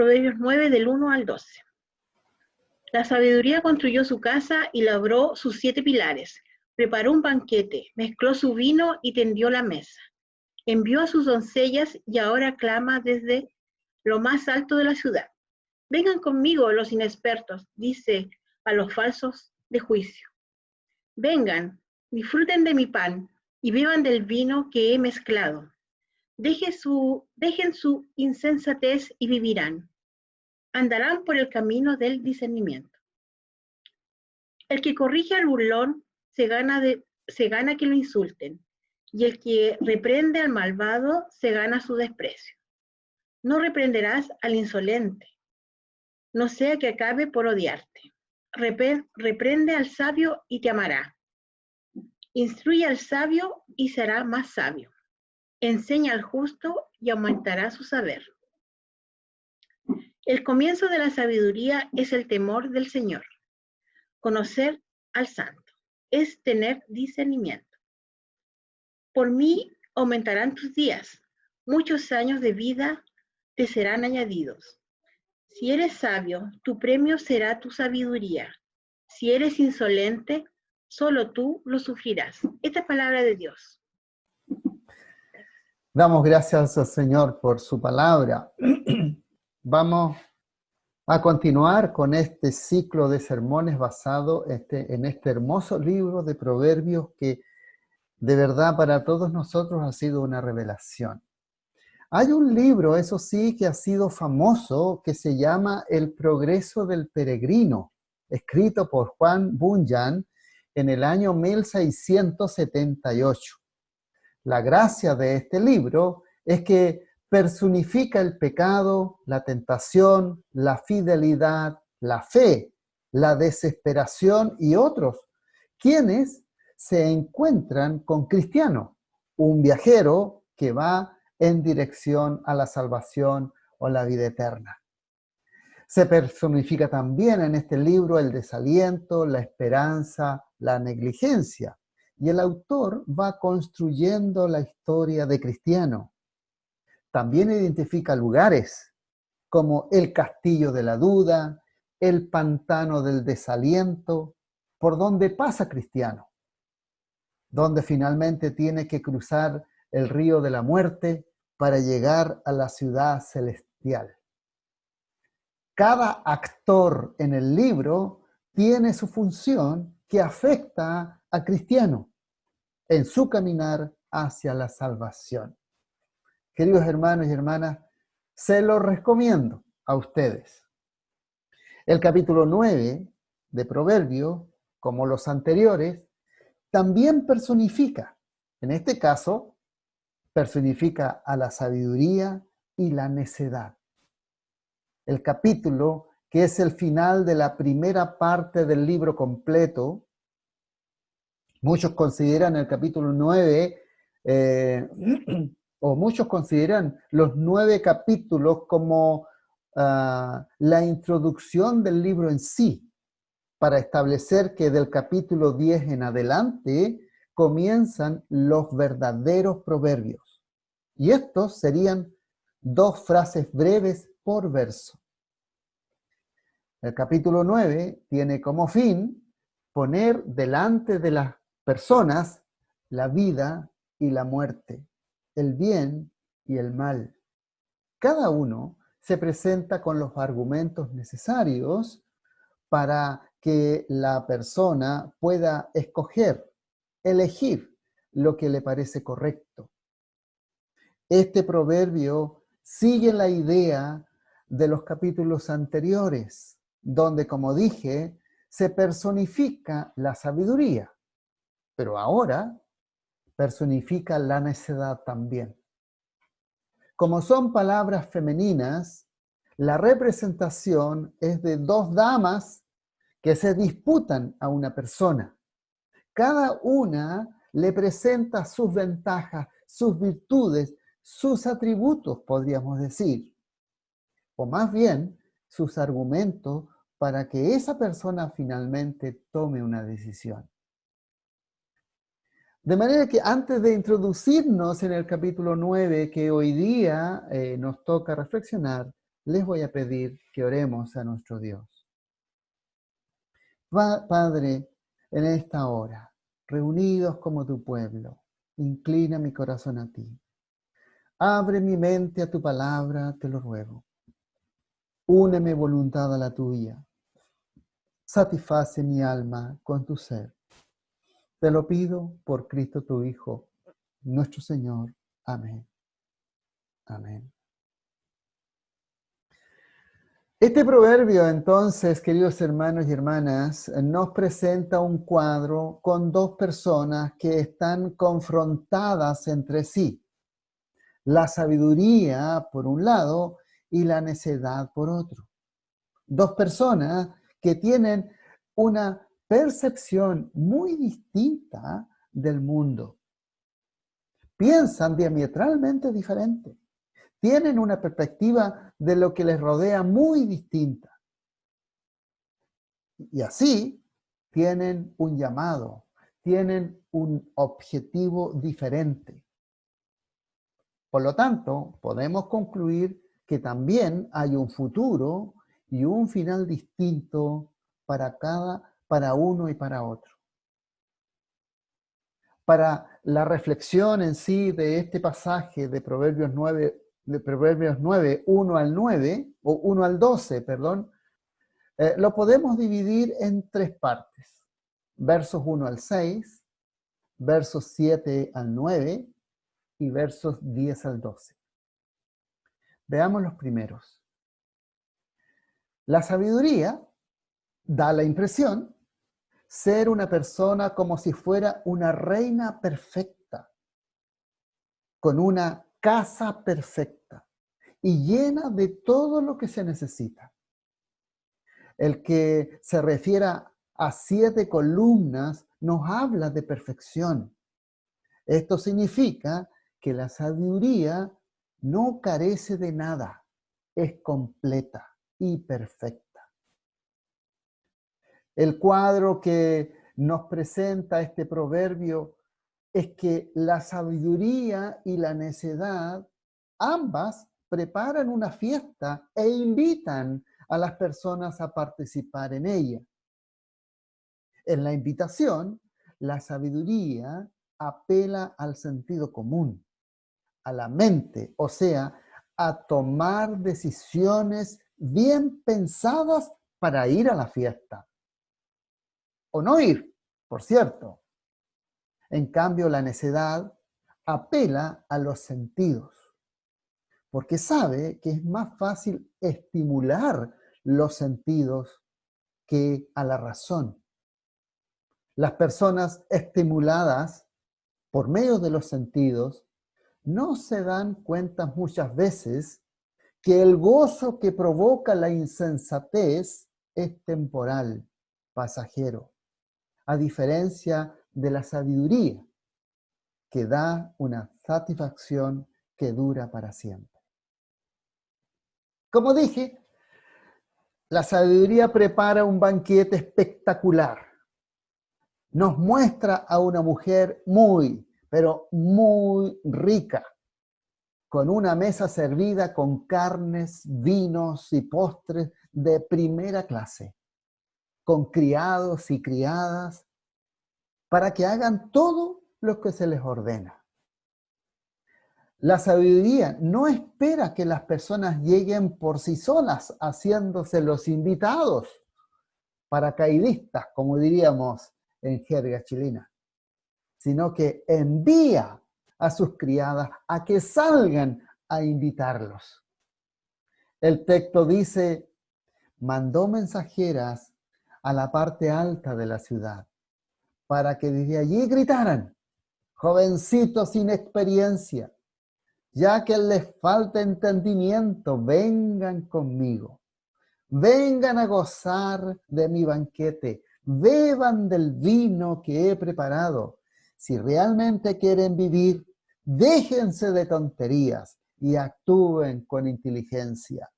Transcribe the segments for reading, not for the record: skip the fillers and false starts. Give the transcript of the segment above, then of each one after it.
Proverbios 9 del 1 al 12. La sabiduría construyó su casa y labró sus 7 pilares. Preparó un banquete, mezcló su vino y tendió la mesa. Envió a sus doncellas y ahora clama desde lo más alto de la ciudad. Vengan conmigo los inexpertos, dice a los falsos de juicio. Vengan, disfruten de mi pan y beban del vino que he mezclado. Dejen su insensatez y vivirán. Andarán por el camino del discernimiento. El que corrige al burlón se gana que lo insulten, y el que reprende al malvado se gana su desprecio. No reprenderás al insolente, no sea que acabe por odiarte. Reprende al sabio y te amará. Instruye al sabio y será más sabio. Enseña al justo y aumentará su saber. El comienzo de la sabiduría es el temor del Señor. Conocer al santo es tener discernimiento. Por mí aumentarán tus días, muchos años de vida te serán añadidos. Si eres sabio, tu premio será tu sabiduría. Si eres insolente, solo tú lo sufrirás. Esta es palabra de Dios. Damos gracias al Señor por su palabra. Vamos a continuar con este ciclo de sermones basado en este hermoso libro de Proverbios que de verdad para todos nosotros ha sido una revelación. Hay un libro, eso sí, que ha sido famoso, que se llama El progreso del peregrino, escrito por Juan Bunyan en el año 1678. La gracia de este libro es que personifica el pecado, la tentación, la fidelidad, la fe, la desesperación y otros, quienes se encuentran con Cristiano, un viajero que va en dirección a la salvación o la vida eterna. Se personifica también en este libro el desaliento, la esperanza, la negligencia. Y el autor va construyendo la historia de Cristiano. También identifica lugares como el castillo de la duda, el pantano del desaliento, por donde pasa Cristiano, donde finalmente tiene que cruzar el río de la muerte para llegar a la ciudad celestial. Cada actor en el libro tiene su función que afecta a Cristiano en su caminar hacia la salvación. Queridos hermanos y hermanas, se lo recomiendo a ustedes. El capítulo 9 de Proverbios, como los anteriores, también personifica, en este caso, personifica a la sabiduría y la necedad. El capítulo, que es el final de la primera parte del libro completo, muchos consideran el capítulo 9, o muchos consideran los 9 capítulos como la introducción del libro en sí, para establecer que del capítulo 10 en adelante comienzan los verdaderos proverbios. Y estos serían 2 frases breves por verso. El capítulo 9 tiene como fin poner delante de las personas la vida y la muerte, el bien y el mal. Cada uno se presenta con los argumentos necesarios para que la persona pueda escoger, elegir lo que le parece correcto. Este proverbio sigue la idea de los capítulos anteriores, donde, como dije, se personifica la sabiduría, pero ahora personifica la necedad también. Como son palabras femeninas, la representación es de 2 damas que se disputan a una persona. Cada una le presenta sus ventajas, sus virtudes, sus atributos, podríamos decir, o más bien sus argumentos para que esa persona finalmente tome una decisión. De manera que antes de introducirnos en el capítulo 9, que hoy día nos toca reflexionar, les voy a pedir que oremos a nuestro Dios. Padre, en esta hora, reunidos como tu pueblo, inclina mi corazón a ti. Abre mi mente a tu palabra, te lo ruego. Une mi voluntad a la tuya. Satisface mi alma con tu ser. Te lo pido por Cristo tu Hijo, nuestro Señor. Amén. Amén. Este proverbio, entonces, queridos hermanos y hermanas, nos presenta un cuadro con dos personas que están confrontadas entre sí. La sabiduría, por un lado, y la necedad, por otro. Dos personas que tienen una percepción muy distinta del mundo. Piensan diametralmente diferente. Tienen una perspectiva de lo que les rodea muy distinta. Y así tienen un llamado, tienen un objetivo diferente. Por lo tanto, podemos concluir que también hay un futuro y un final distinto para uno y para otro. Para la reflexión en sí de este pasaje de Proverbios 9, 1 al 9, o 1 al 12, perdón, lo podemos dividir en tres partes. Versos 1 al 6, versos 7 al 9 y versos 10 al 12. Veamos los primeros. La sabiduría da la impresión ser una persona como si fuera una reina perfecta, con una casa perfecta y llena de todo lo que se necesita. El que se refiera a 7 columnas nos habla de perfección. Esto significa que la sabiduría no carece de nada, es completa y perfecta. El cuadro que nos presenta este proverbio es que la sabiduría y la necedad, ambas preparan una fiesta e invitan a las personas a participar en ella. En la invitación, la sabiduría apela al sentido común, a la mente, o sea, a tomar decisiones bien pensadas para ir a la fiesta. O no ir, por cierto. En cambio, la necedad apela a los sentidos, porque sabe que es más fácil estimular los sentidos que a la razón. Las personas estimuladas por medio de los sentidos no se dan cuenta muchas veces que el gozo que provoca la insensatez es temporal, pasajero, a diferencia de la sabiduría, que da una satisfacción que dura para siempre. Como dije, la sabiduría prepara un banquete espectacular. Nos muestra a una mujer muy, pero muy rica, con una mesa servida con carnes, vinos y postres de primera clase, con criados y criadas, para que hagan todo lo que se les ordena. La sabiduría no espera que las personas lleguen por sí solas, haciéndose los invitados, paracaidistas, como diríamos en jerga chilena, sino que envía a sus criadas a que salgan a invitarlos. El texto dice, mandó mensajeras a la parte alta de la ciudad, para que desde allí gritaran, jovencitos sin experiencia, ya que les falta entendimiento, vengan conmigo. Vengan a gozar de mi banquete. Beban del vino que he preparado. Si realmente quieren vivir, déjense de tonterías y actúen con inteligencia.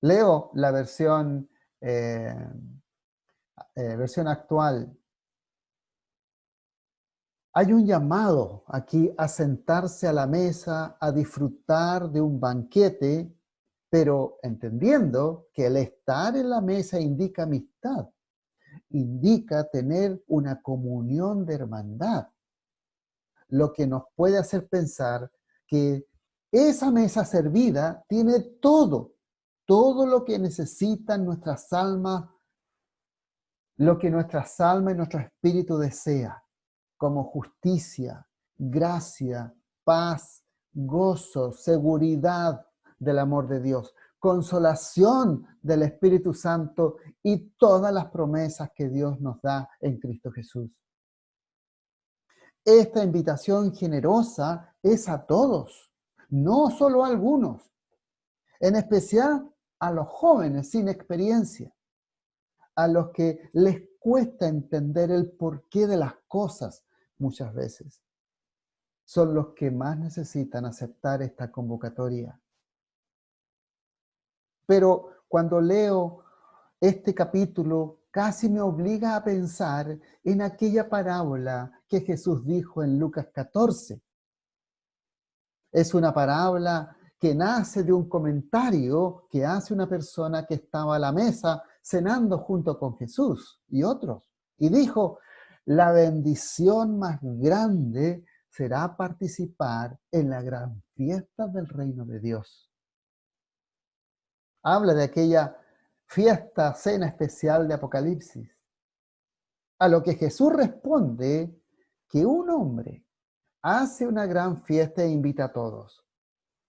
Leo la versión actual. Hay un llamado aquí a sentarse a la mesa, a disfrutar de un banquete pero entendiendo que el estar en la mesa indica amistad, indica tener una comunión de hermandad, lo que nos puede hacer pensar que esa mesa servida tiene todo lo que necesitan nuestras almas, lo que nuestras almas y nuestro espíritu desea, como justicia, gracia, paz, gozo, seguridad del amor de Dios, consolación del Espíritu Santo y todas las promesas que Dios nos da en Cristo Jesús. Esta invitación generosa es a todos, no solo a algunos, en especial a los jóvenes sin experiencia, a los que les cuesta entender el porqué de las cosas muchas veces. Son los que más necesitan aceptar esta convocatoria. Pero cuando leo este capítulo, casi me obliga a pensar en aquella parábola que Jesús dijo en Lucas 14. Es una parábola que nace de un comentario que hace una persona que estaba a la mesa cenando junto con Jesús y otros. Y dijo, la bendición más grande será participar en la gran fiesta del reino de Dios. Habla de aquella fiesta, cena especial de Apocalipsis. A lo que Jesús responde que un hombre hace una gran fiesta e invita a todos,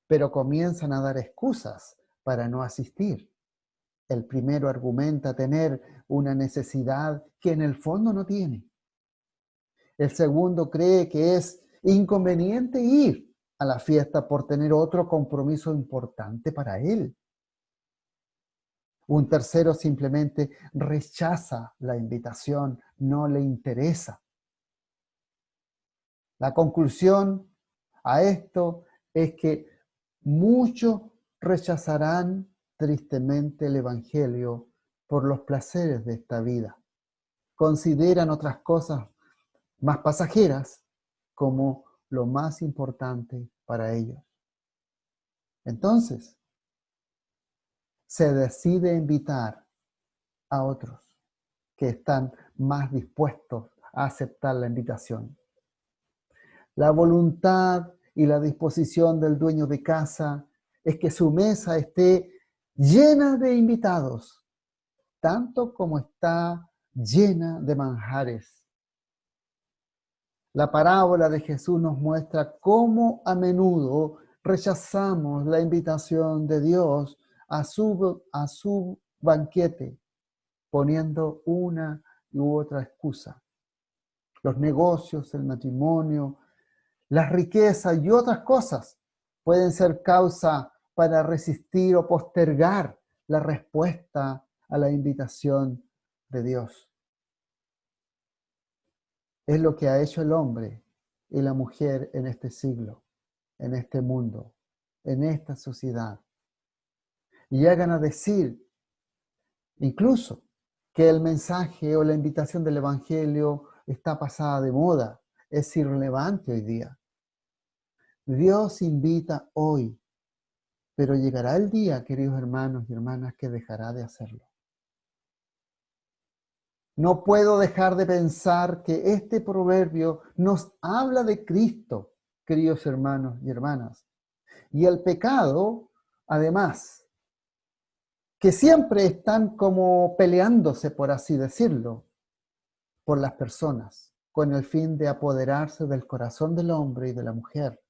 pero comienzan a dar excusas para no asistir. El primero argumenta tener una necesidad que en el fondo no tiene. El segundo cree que es inconveniente ir a la fiesta por tener otro compromiso importante para él. Un tercero simplemente rechaza la invitación, no le interesa. La conclusión a esto es que muchos rechazarán tristemente el Evangelio por los placeres de esta vida. Consideran otras cosas más pasajeras como lo más importante para ellos. Entonces, se decide invitar a otros que están más dispuestos a aceptar la invitación. La voluntad y la disposición del dueño de casa es que su mesa esté llena de invitados, tanto como está llena de manjares. La parábola de Jesús nos muestra cómo a menudo rechazamos la invitación de Dios a su banquete, poniendo una u otra excusa. Los negocios, el matrimonio, las riquezas y otras cosas pueden ser causa para resistir o postergar la respuesta a la invitación de Dios. Es lo que ha hecho el hombre y la mujer en este siglo, en este mundo, en esta sociedad. Y llegan a decir incluso que el mensaje o la invitación del Evangelio está pasada de moda, es irrelevante hoy día. Dios invita hoy, pero llegará el día, queridos hermanos y hermanas, que dejará de hacerlo. No puedo dejar de pensar que este proverbio nos habla de Cristo, queridos hermanos y hermanas. Y el pecado, además, que siempre están como peleándose, por así decirlo, por las personas, con el fin de apoderarse del corazón del hombre y de la mujer.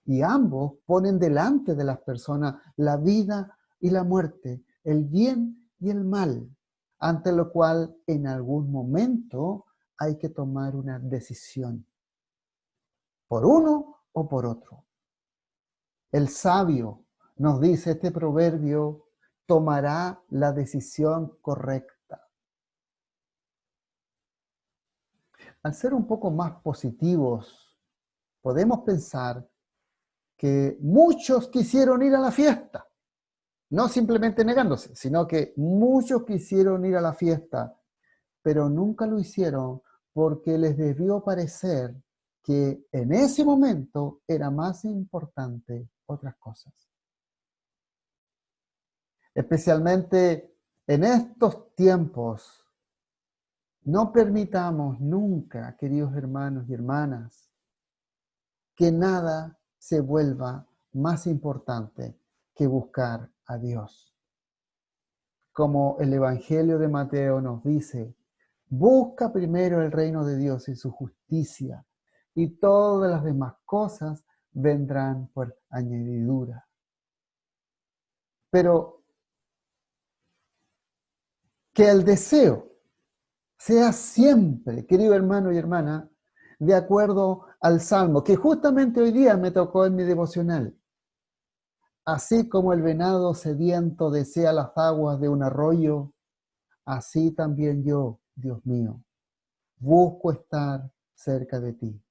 Y ambos ponen delante de las personas la vida y la muerte, el bien y el mal, ante lo cual en algún momento hay que tomar una decisión, por uno o por otro. El sabio, nos dice este proverbio, tomará la decisión correcta. Al ser un poco más positivos, podemos pensar que muchos quisieron ir a la fiesta, no simplemente negándose, sino que muchos quisieron ir a la fiesta, pero nunca lo hicieron porque les debió parecer que en ese momento era más importante otras cosas. Especialmente en estos tiempos, no permitamos nunca, queridos hermanos y hermanas, que nada se vuelva más importante que buscar a Dios. Como el Evangelio de Mateo nos dice, busca primero el reino de Dios y su justicia, y todas las demás cosas vendrán por añadidura. Pero que el deseo sea siempre, querido hermano y hermana, de acuerdo al Salmo, que justamente hoy día me tocó en mi devocional. Así como el venado sediento desea las aguas de un arroyo, así también yo, Dios mío, busco estar cerca de ti.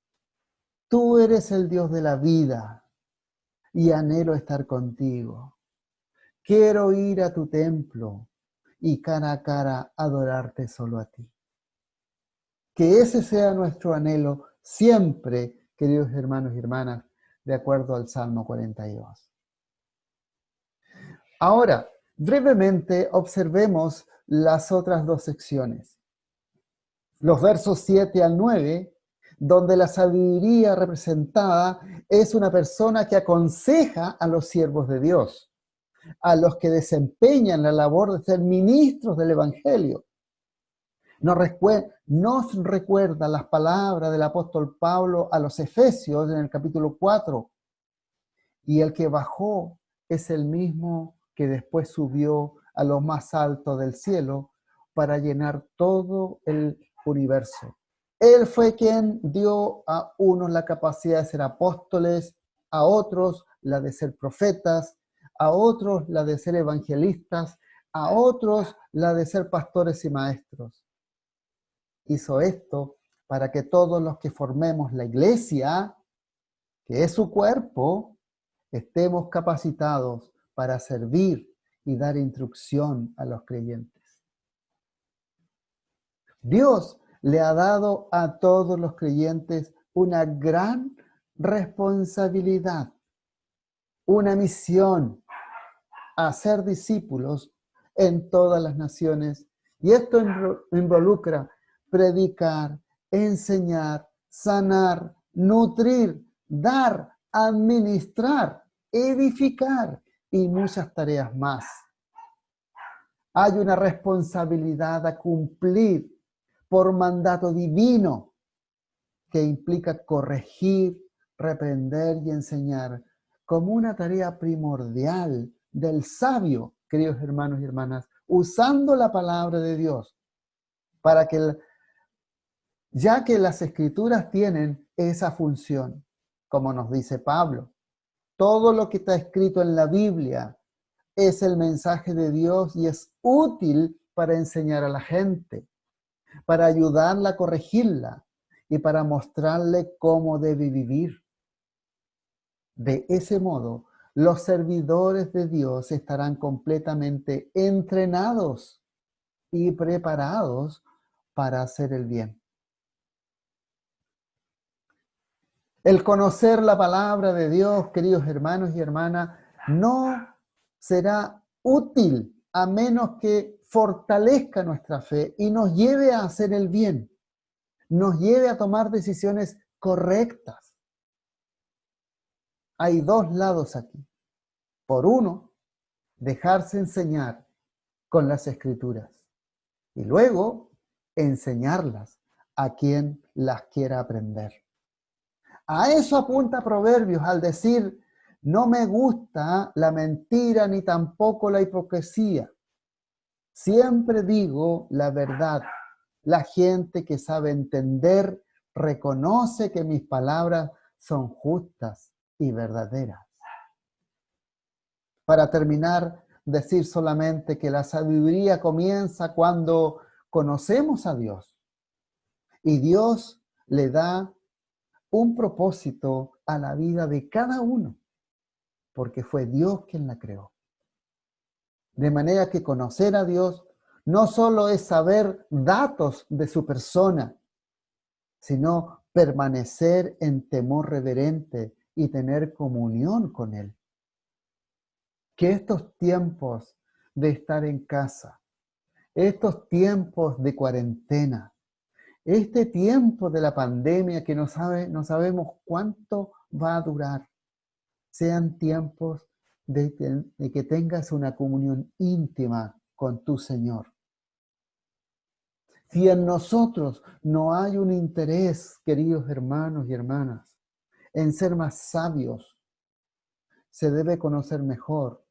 Tú eres el Dios de la vida y anhelo estar contigo. Quiero ir a tu templo y cara a cara adorarte solo a ti. Que ese sea nuestro anhelo siempre, queridos hermanos y hermanas, de acuerdo al Salmo 42. Ahora, brevemente observemos las otras dos secciones. Los versos 7 al 9, donde la sabiduría representada es una persona que aconseja a los siervos de Dios, a los que desempeñan la labor de ser ministros del Evangelio. Nos recuerda las palabras del apóstol Pablo a los Efesios en el capítulo 4. Y el que bajó es el mismo que después subió a lo más alto del cielo para llenar todo el universo. Él fue quien dio a unos la capacidad de ser apóstoles, a otros la de ser profetas, a otros la de ser evangelistas, a otros la de ser pastores y maestros. Hizo esto para que todos los que formemos la iglesia, que es su cuerpo, estemos capacitados para servir y dar instrucción a los creyentes. Dios le ha dado a todos los creyentes una gran responsabilidad, una misión, a ser discípulos en todas las naciones. Y esto involucra predicar, enseñar, sanar, nutrir, dar, administrar, edificar y muchas tareas más. Hay una responsabilidad a cumplir por mandato divino que implica corregir, reprender y enseñar como una tarea primordial del sabio, queridos hermanos y hermanas, usando la palabra de Dios para que, ya que las escrituras tienen esa función, como nos dice Pablo, todo lo que está escrito en la Biblia es el mensaje de Dios y es útil para enseñar a la gente, para ayudarla a corregirla y para mostrarle cómo debe vivir. De ese modo, los servidores de Dios estarán completamente entrenados y preparados para hacer el bien. El conocer la palabra de Dios, queridos hermanos y hermanas, no será útil a menos que fortalezca nuestra fe y nos lleve a hacer el bien, nos lleve a tomar decisiones correctas. Hay dos lados aquí. Por uno, dejarse enseñar con las escrituras y luego enseñarlas a quien las quiera aprender. A eso apunta Proverbios al decir, no me gusta la mentira ni tampoco la hipocresía. Siempre digo la verdad. La gente que sabe entender reconoce que mis palabras son justas y verdaderas. Para terminar, decir solamente que la sabiduría comienza cuando conocemos a Dios y Dios le da un propósito a la vida de cada uno, porque fue Dios quien la creó. De manera que conocer a Dios no solo es saber datos de su persona, sino permanecer en temor reverente y tener comunión con Él. Que estos tiempos de estar en casa, estos tiempos de cuarentena, este tiempo de la pandemia que no sabemos cuánto va a durar, sean tiempos de que tengas una comunión íntima con tu Señor. Si en nosotros no hay un interés, queridos hermanos y hermanas, en ser más sabios, se debe conocer mejor.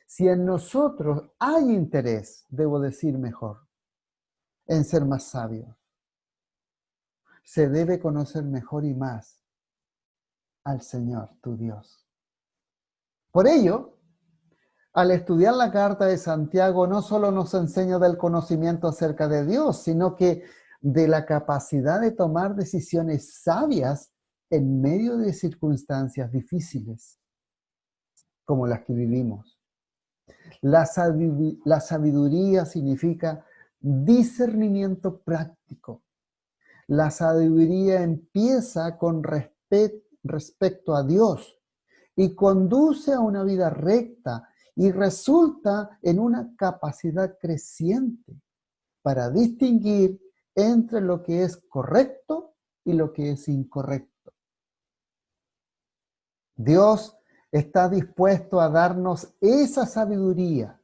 Si en nosotros hay interés, debo decir mejor, en ser más sabios, se debe conocer mejor y más al Señor, tu Dios. Por ello, al estudiar la carta de Santiago, no solo nos enseña del conocimiento acerca de Dios, sino que de la capacidad de tomar decisiones sabias en medio de circunstancias difíciles, como las que vivimos. La sabiduría significa discernimiento práctico. La sabiduría empieza con respecto a Dios y conduce a una vida recta y resulta en una capacidad creciente para distinguir entre lo que es correcto y lo que es incorrecto. Dios está dispuesto a darnos esa sabiduría.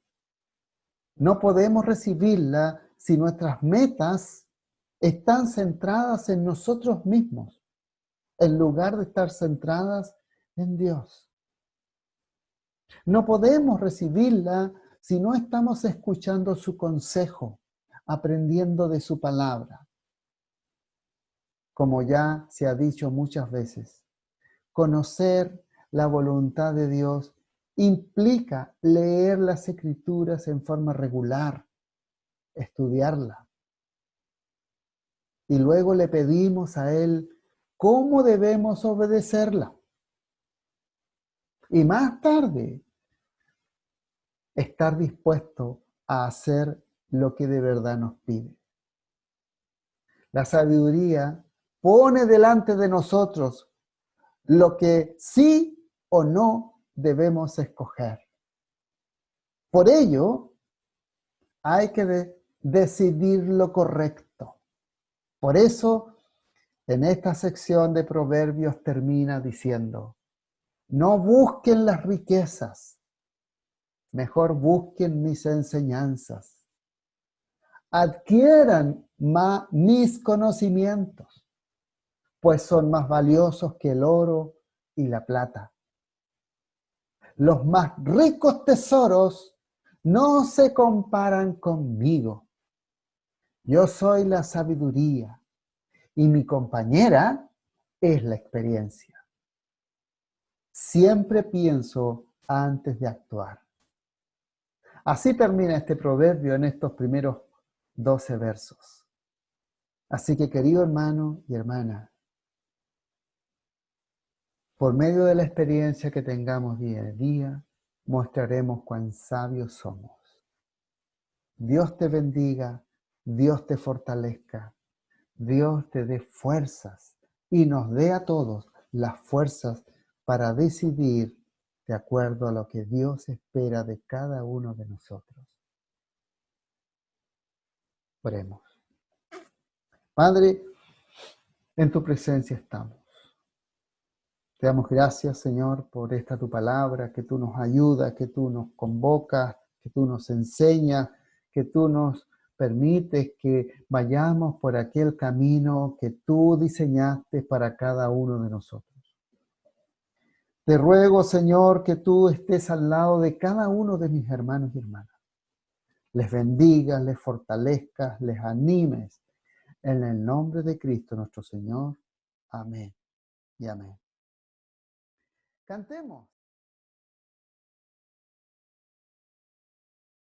No podemos recibirla si nuestras metas están centradas en nosotros mismos, en lugar de estar centradas en Dios. No podemos recibirla si no estamos escuchando su consejo, aprendiendo de su palabra. Como ya se ha dicho muchas veces, conocer la voluntad de Dios implica leer las Escrituras en forma regular, estudiarla. Y luego le pedimos a Él cómo debemos obedecerla. Y más tarde, estar dispuesto a hacer lo que de verdad nos pide. La sabiduría pone delante de nosotros lo que sí o no debemos escoger. Por ello, hay que decidir lo correcto. Por eso, en esta sección de Proverbios termina diciendo, no busquen las riquezas, mejor busquen mis enseñanzas. Adquieran mis conocimientos, pues son más valiosos que el oro y la plata. Los más ricos tesoros no se comparan conmigo. Yo soy la sabiduría y mi compañera es la experiencia. Siempre pienso antes de actuar. Así termina este proverbio en estos primeros 12 versos. Así que, querido hermano y hermana, por medio de la experiencia que tengamos día a día, mostraremos cuán sabios somos. Dios te bendiga, Dios te fortalezca, Dios te dé fuerzas y nos dé a todos las fuerzas para decidir de acuerdo a lo que Dios espera de cada uno de nosotros. Oremos. Padre, en tu presencia estamos. Te damos gracias, Señor, por esta tu palabra, que tú nos ayudas, que tú nos convocas, que tú nos enseñas, que tú nos permites que vayamos por aquel camino que tú diseñaste para cada uno de nosotros. Te ruego, Señor, que tú estés al lado de cada uno de mis hermanos y hermanas. Les bendigas, les fortalezcas, les animes. En el nombre de Cristo nuestro Señor. Amén y amén. Cantemos.